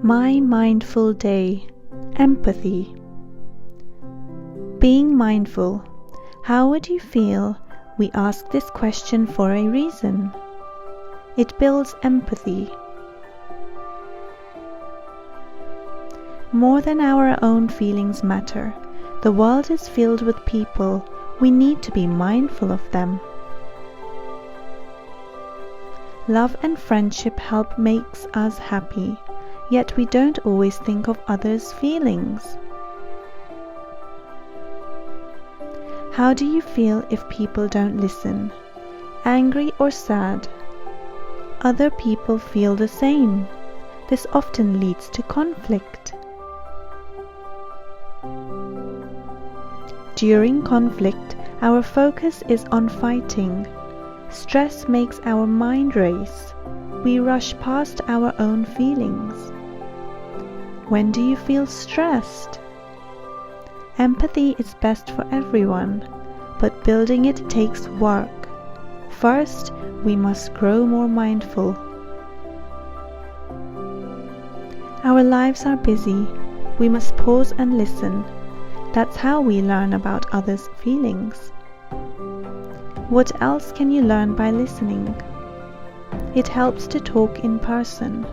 My mindful day. Empathy. Being mindful. How would you feel? We ask this question for a reason. It builds empathy. More than our own feelings matter. The world is filled with people. We need to be mindful of them. Love and friendship help makes us happy, yet we don't always think of others' feelings. How do you feel if people don't listen? Angry or sad? Other people feel the same. This often leads to conflict. During conflict, our focus is on fighting. Stress makes our mind race. We rush past our own feelings. When do you feel stressed? Empathy is best for everyone, but building it takes work. First, we must grow more mindful. Our lives are busy. We must pause and listen. That's how we learn about others' feelings. What else can you learn by listening? It helps to talk in person.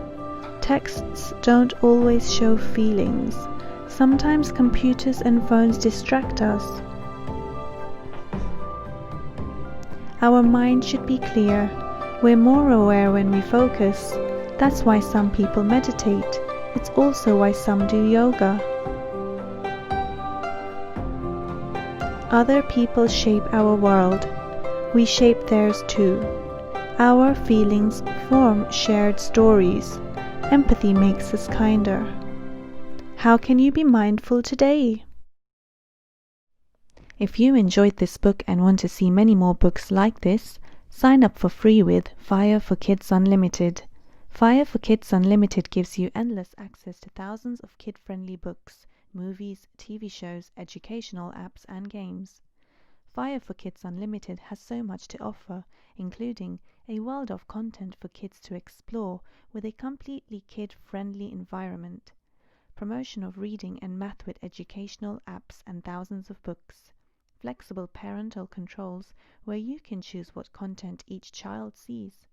Texts don't always show feelings. Sometimes computers and phones distract us. Our mind should be clear. We're more aware when we focus. That's why some people meditate. It's also why some do yoga. Other people shape our world. We shape theirs too. Our feelings form shared stories. Empathy makes us kinder. How can you be mindful today? If you enjoyed this book and want to see many more books like this, sign up for free with Fire for Kids Unlimited. Fire for Kids Unlimited gives you endless access to thousands of kid-friendly books, movies, TV shows, educational apps and games. Fire for Kids Unlimited has so much to offer, including a world of content for kids to explore with a completely kid-friendly environment, promotion of reading and math with educational apps and thousands of books, flexible parental controls where you can choose what content each child sees,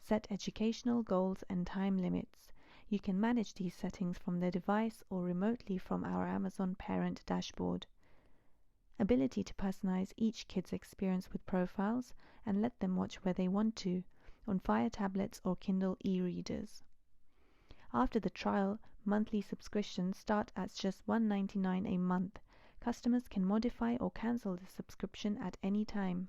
set educational goals and time limits. You can manage these settings from the device or remotely from our Amazon Parent dashboard. Ability to personalize each kid's experience with profiles and let them watch where they want to, on Fire tablets or Kindle e-readers. After the trial, monthly subscriptions start at just $1.99 a month. Customers can modify or cancel the subscription at any time.